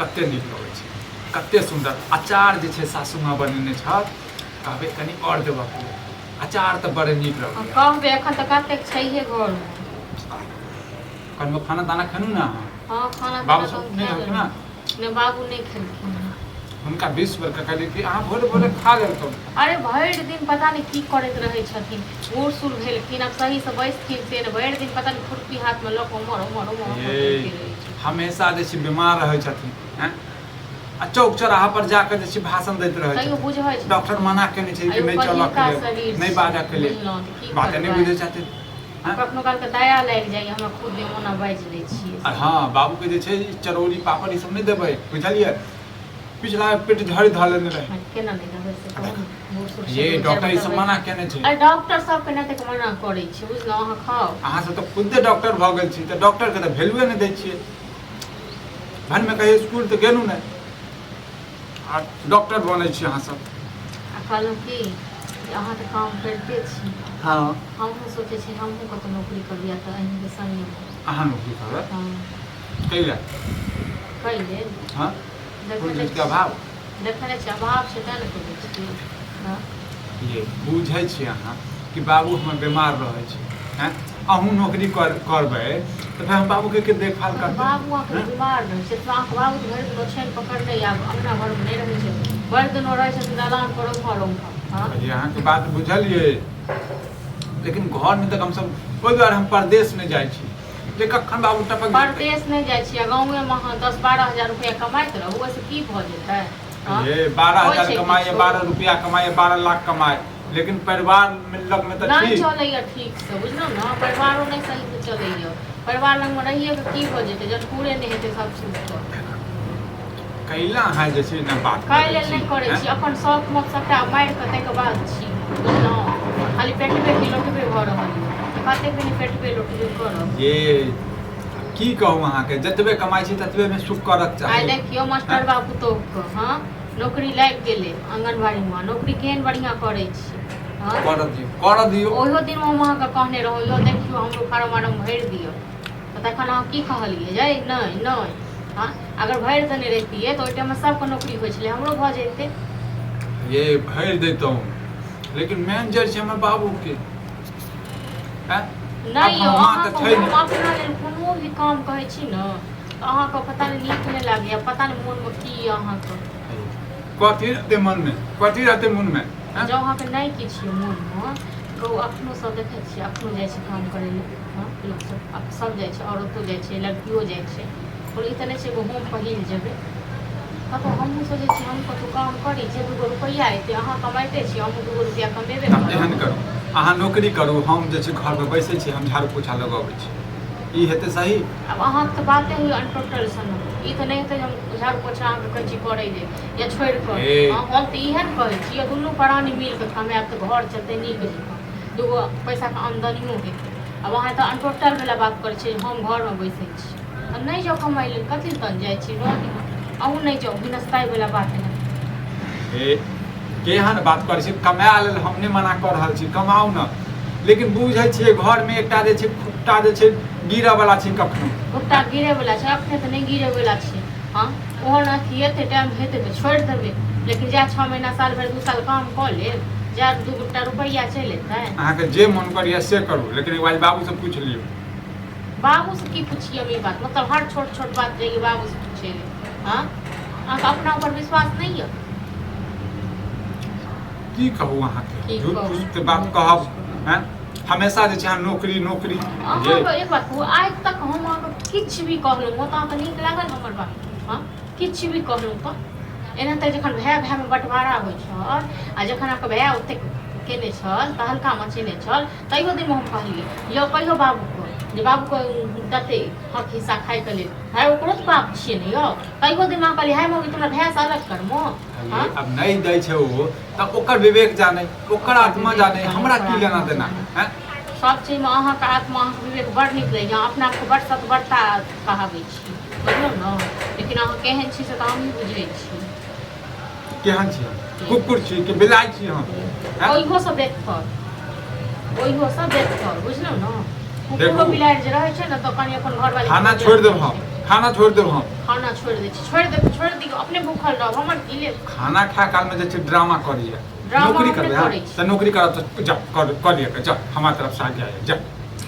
कते नीक लगै छै, कते सुन्दर। अचार जे छै सासू माँ बनेने छथि, कहबै कनि और देबऽ के लेल। अचार तऽ बड़े नीक लगैए। कहबै एखन तऽ कतेक छैहे घर में। कनि खाना ताना खेलू ना? हाँ खाना बाबू ताना सब तो नहीं खा रहथिन ना? नहीं, बाबू नहीं खेलखिन। हुनका 20 बेर के कहलियै कि अहाँ भोरे भोरे खा लेल करू। अरे भरि दिन पता नहीं की करैत रहै छथिन, बूढ़ सूढ़ भेलखिन, अब सही से बैसथिन से ने, भरि दिन पता नहीं खुरपी हाथ में लऽ कऽ उमर उमर उमर करते रहै छै। हमेशा जे छै बीमार रहै छथिन हैं, आ चौक चौराहा पर जाकर जे छै भाषण दैत रहै तैयो छथिन। बुझै छै डॉक्टर मना केने छै कि नहीं चलऽ के लेल, नहीं बाजऽ के लेल, बात नहीं बुझै छथिन। कखनो काल के दया लागि जाइए, हमरा खुद में ओना बाजि लै छियै। हाँ बाबू के जे छै चरौरी पापड़ ई सब नहीं देबै, बुझलियै? पिछला पेट झड़ी धऽ लेने रहे। केना नहीं देबै से कहू ने, बूढ़ सूढ़ ये डॉक्टर ई सब मना केने छै। अरे डॉक्टर सब के नहि मना करै छै, बुझलहुँ? अहाँ खाओ। अहाँ सब तो खुदे डॉक्टर भऽ गेल छी, तऽ डॉक्टर के तऽ वैल्यूए नहीं दै छियै। भन में कहियो स्कूल तऽ गेलू नहीं, आ डॉक्टर बनै छी अहाँ सब। आ कहलहुँ कि अहाँ तऽ काम करिते छी। हाँ हमहूँ सोचै छी हमहूँ कतौ नौकरी करिया तऽ अहीँके संगे। अहाँ नौकरी करबै? हाँ कैला? कहि लेल। हाँ कोन चीज के अभाव? देखने छी अभाव छै तेँ ने करै छी। हाँ ये बुझै छी अहाँ कि बाबू हमर बीमार रहै छै, हैं? अहूँ नौकरी करबै तऽ फिर हम बाबू के देखभाल करबै। बाबू अहाँके बीमार रहै छै तऽ अहाँके बाबू भरि दिन ओछानि पकड़ने आब अंगना घरमे नहि रहै छै, भरि दिन ओ रहै छथिन दलान पर उम्हर उम्हर। हाँ ये अहाँके बात बुझलियै, लेकिन घर में तऽ कम से कम ओहि दुआरे हम परदेश नहीं जाइ छी जे कखन बाबू टपक परदेश नहीं जाइ छी, गाँवे में अहाँ 10-12 हजार रुपया कमाइत रहू, ओहिसँ की भऽ जेतै? ये 12,000 कमाए, 12 रुपया कमाए, 12 लाख कमाए, लेकिन परिवार में लग में तऽ नहीं ठीक चलैया ठीक से, बुझलहुँ ने? परिवारो नहीं सही से चलैया, परिवार लग में रहिए के की भऽ जेतै जब पूरे नहीं हेतै सब चीज तऽ। कैला अहाँ जे छै ने बात खाय लेल नहीं करै छी, अपन शौक मोक सबटा मारि कऽ ताहिके बाद छी, बुझलहुँ? खाली पेटबे की लोटबे भऽ रहल है, कतेक दिन पेटबे लोटबे करब। ये की कहूँ अहाँके, जतबे कमाई छी ततबे में सुख करक चाही। आइ देखियौ मास्टर बाबू तो हाँ नौकरी लागि गेलै आंगनबाड़ी में, नौकरी केहन बढ़िया करै छी। हाँ कर दियौ। ओहो दिन हम अहाँके कहने रहौ, यो देखियौ हमरो फार्म वार्म भरि दिअ, तऽ तखन अहाँ की कहलियै? जे नहीं नहीं। हाँ अगर भरि देने रहितियै तऽ ओहि टाइम में सबके नौकरी होइ छलै, हमरो भऽ जैतै। ये भरि दैतहुँ, लेकिन मेन जड़ छै हमर बाबू के। नहीं यौ अहाँके हम अपना लेल कोनो भी काम कहै छी ने तऽ अहाँके पता नहीं नीक नहीं लागैया, पता नहीं मोन में की अहाँके कथी रहतै मन में, कथी रहतै मन में? जब अहाँके नहीं किछु मोन में तो अखनो सब देखै छियै, अखनो जाइ छै काम करै लेल। हाँ लोक सब जाइ छै, औरतो जाइ छै, लड़कियो जाइ छै, और ई तऽ नहीं छै एगो हम पहिल जेबै। कतौ हमहूँ सोचै छी हम कतौ काम करी, जे 2 रुपैया एतै, अहाँ कमाइते छी, हमहूँ 2 रुपैया कमेबे करब। एहन करू, अहाँ नौकरी करू, हम जे छै घर पर बैसै छी, हम झाड़ू पोछा लगबै छी, ई हेतै सही? अब अहाँके तऽ बाते ही अनटोटल सन, ई तऽ नहीं हेतै जे हम झाड़ू पोछा अहाँके कहै छी करै जे या छोड़ि कऽ। हम तऽ इएह ने कहै छी, दुनू प्राणी मिल कऽ कमाएब तऽ घर चलतै नीक जकाँ, 2 पैसाके आमदनियो हेतै। अब अहाँ तऽ अनटोटल वाला बात करै छी, हम घर में बैसै छी तऽ नहीं जाउ कमाइ लेल, कथी तन जाइ छी? अहूँ नहीं जाउ, बिनस्ताई वाला बात है। केहन बात करै छी? कमाए लेल हम नहीं मना कऽ रहल छी, कमाउ ने, लेकिन बुझै छियै घर में एकटा जे छै खुट्टा जे छै गिरऽ वाला छै, कखनो खुट्टा गिरे वाला छै, अपने तऽ नहीं गिरे वाला छै। हाँ ओहन अथी हेतै टाइम हेतै तऽ छोड़ि देबै, लेकिन जा 6 महीना साल भरि 2 साल काम कऽ लेब, जा 2 रुपैया चलि एतै। अहाँके जे मन करैया से करू, लेकिन एक बार बाबू से पूछ लियौ। बाबू से की पूछिए ई बात, मतलब हर छोट छोट बात जाइए बाबू से पूछे। हाँ अहाँके अपना ऊपर विश्वास नहीं है? की कहू अहाँके, झूठ फूस के बात कहब हैं? हमेशा जे छै अहाँ नौकरी नौकरी। अहाँके एक बात कहू, आइ तक हम अहाँके किछु भी कहलहुँ ओ तऽ अहाँके नीक लागल हमर बात? हाँ किछु भी कहलहुँ तऽ एना तऽ जखन भाय में बंटवारा होइ छल, आ जखन अहाँके भाय ओतेक केने छल, तहलका मचेने छल, तैयो दिन में हम कहलियै यौ कहियो बाबूके जे बाबूके देतै हक हिस्सा खाइके लेल, भाय ओकरो तऽ बाप छियै ने यौ। तैयो दिन में कहलियै हाय मौगी तोरा भाय से अलग करमो। अब नहीं दै छै ओ तऽ ओकर विवेक जाने, ओकर आत्मा जाने, हमरा की लेना देना है? सब चीज में अहाँके आत्मा अहाँके विवेक बड़ नीक लगैए, अपना आपके बड़ सतबरता कहाबै छी, बुझलहुँ ने? लेकिन अहाँ केहन छी से तऽ हमही बुझै छी। केहन छी? कुकुर छी कि बिलाइ छी हम? ओहियो सब देखकर, बुझलहुँ ने? कुकुरो बिलाइ जे रहै छै ने तऽ कनि अपन घरवाली खाना छोड़ि देब हम। खाना छोड़ देब हम खाना छोड़ दे छी छोड़ दियो अपने भूखल रह हमर की ले खाना खा काल में जे छै ड्रामा करिए ड्रामा नौकरी अपने करबे करै छी। त नौकरी करब त जा करिए के जा हमरा तरफ से आगे आइए जा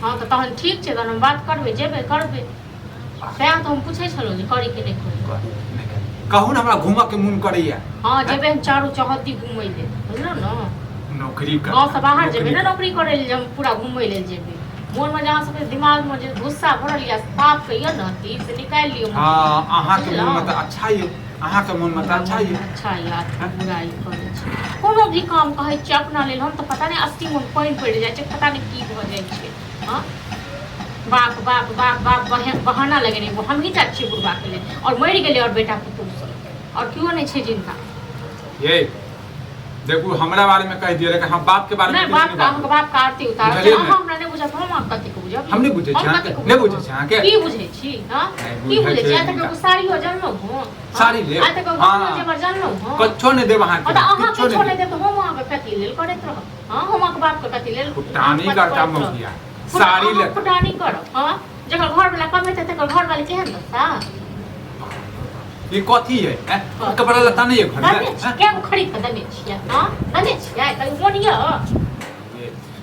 हाँ तो तहन ठीक छै तहन हम बात करबै जेबै करबै तें तो हम पूछै छलहुँ जे करी कि नहि करी कहू ने हमरा घूमऽ के मोन करैया हाँ जेबै हम चारू चौहद्दी घूमै ले बुझलौ न नौकरी कर गाँव से बाहर जेबै ना नौकरी करे ले हम पूरा घूमै ले जेबै मोन में जहाँ सबके दिमाग में जे गुस्सा भरल या साफ कहियो न तीर से निकाल लियो हाँ अहाँ के मन में त अच्छा ये अहाँ के मन में त अच्छा ये अच्छा यार बुराई करे छै कोनो भी काम कहै छै अपना लेल हम तो पता नहीं 80 मन पानि पड़ि जाइ छै पता नहीं की भ जाइ छै हाँ बाप बहाना लगेने हम ही टा छियै बुढ़बा के लेल और मरि गेलै और बेटा पुतहु सब और क्यों नहीं छै जिनका ये देखू हमरा बारे में कह दिए हम बाप के बारे में नहीं बाप का हम बाप का आरती उतार बुझलियै हम हमरा नहीं बुझत हम आप कथि को बुझब हम नहीं बुझे छी नहीं बुझे छी अहाँ के की बुझे छी हां की बुझे छी आ तक को साड़ी हो जानलो हो साड़ी ले आ तक को जेवर जानलो हो कछो नहीं देब अहाँ के त अहाँ किछो नहीं दे तो हम अहाँ के कथि लेल करैत रह हां हम अहाँ के बाप के कथि लेल फुटानी करता मौकिया साड़ी ले फुटानी करब हां जकर घर वाला कमेते तकर घर वाले केहन रहता ये कथी है कपड़ा लता नहीं है घर में क्या खरीद के दने छियै हां दने छियै कल मोनिया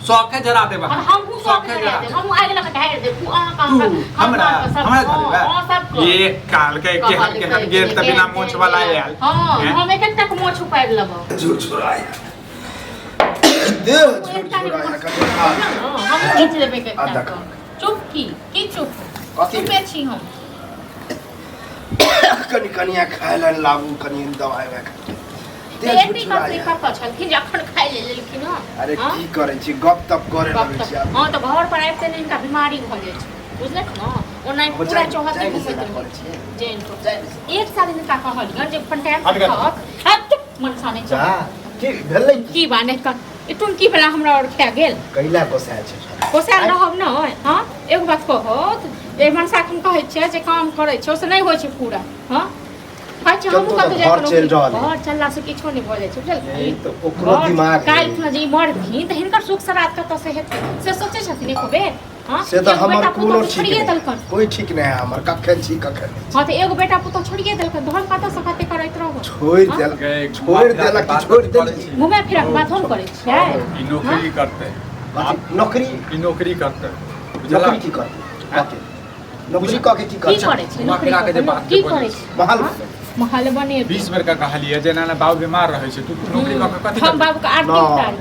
शौक जरा देब हम शौक जरा देब हम आगे लगा ढार देब तू अहाँ का हमरा सब ये काल के हम गेल त बिना मोछ वाला आयल हां हम एक तक मोछ उपाड़ लेब झूठ छुराया दे झूठ छुराया कते हम खींच लेबे के तक चुप की चुप कथी चुपे छी हम कनी कनिया खाय ला लाबू कनी दवाई में दे झूठ एती छुराया कथि छलखिन जे अखन खाइ ले लेलखिन हां अरे की करे छी गप तप करे लगै छी हां तो घर पर आबिते नहीं इनका बीमारी भ जाइ छै बुझलक न ओना पूरा चौहद्दी घुमैत रहै जैन को एक साल इनका कहलियन जे फंटाक हट मनसा नहीं जा की भेलै की बाने का इतुन की भला हमरा और खा गेल कैला कोसा छै कोसाल रहब न हां एक बात कहत ए मनसा हम कहै छै जे काम करै छै ओसे नहीं होइ छै पूरा हां कहै छै हम कत जाय घर चल रहल घर चलला से किछो नहीं भ जाइ छै बुझल नहीं तो ओकरो दिमाग काल खुना जे मरथिन त हिनकर सुख सरात कत से हेतै से सोचै छथिन एको बेर हां से तो हमर कोनो ठीक छोड़िए नहीं देलकन कोई ठीक नहीं है हमर कखन छी कखन नहीं हां त एगो बेटा पुतो छोड़िए देलकन तो हम कत से कते करैत रहब छोड़ देलक छोड़ देलक घुमे फिरे के बात हम करै छियै ई नौकरी करते नौकरी ई नौकरी करते नौकरी की करते नौकरी क के की की करते करै छै नौकरी के जे बात की करै छै महल महल बने 20 बेर का कहलिए जेना ना बाबू बीमार रहे छै तू नौकरी क के कथि हम बाबू के आरती उतार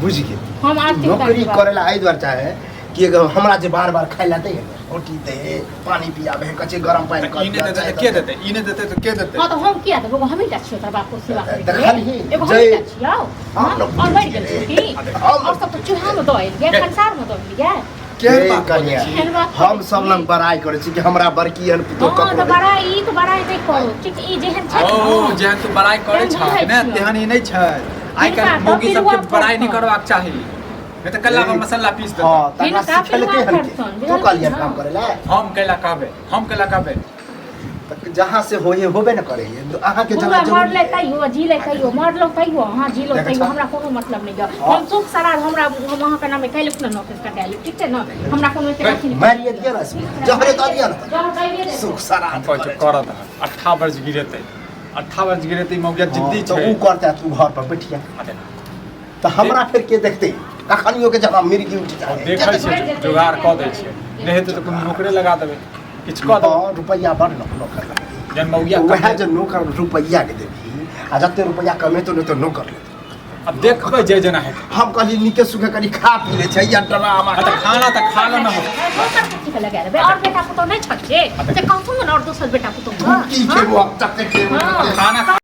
बुझ गेल हम आरती नौकरी करे ला आई द्वार चाहे कि अगर हमरा जे बार-बार खाइ ला दे रोटी दे पानी पियाबे कचे गरम पानी ई ने देते के देते ई ने देते तो के देते हां तो हम किया देबो हम ही टा छियो तर बाप को सेवा करे देखली एगो हम टा छियो और मर गेल की और सब तो चूहा में दो ये संसार में दो लिया केहन बात कनिया हम सब लंग बड़ाई करे छी कि हमरा बड़की अन पुतो हां तो बड़ाई नहीं करो ठीक ई जेहन छै ओ जेहन तू बड़ाई करे छ ने तेहन ई नहीं छै आइ काल मोगी सबके बड़ाई नहीं करबाक चाही नहीं तो कल्ला में मसाला पीस देता हां तकरा सिखलके हन तू कहलिया काम करे ला हम कैला कहबे जहां से होबे न करे अहाँ के जना मर ले तइयो जी ले तइयो मर लो तइयो हां जी लो तइयो हमरा कोनो मतलब नहीं है हम सुख सरार हमरा हम अहाँ के नाम कैले न नौकरी कर डाली ठीक है न हमरा कोनो एते रखी नहीं मारिए दिया ना जहरे द दिया ना सुख सरा करत 18 वर्ष गिरेते 18 वर्ष गिरेते मौगिया जिद्दी तो छै ऊ करता तू घर पर बैठिया तो हमरा फिर के देखते कखनियो के जगह मिर्गी उठ जाए देखै छै जुगाड़ क दै छै नहीं हेतै तो कोनो नौकरी लगा देबै किछ क दो रुपया बड़ नौकर जन मौगिया वह जो नौकर रुपया के देबी आ जते रुपया कमेतो न तो नौकर ले अब देखबै जे जना है हम कहली निके सुखे करी खा पी ले छै या ड्रामा त खाना न हो ठीक लगा रे और बेटा को तो नहीं छछे ते कहूं न और दूसर बेटा को तो की के वो तक के खाना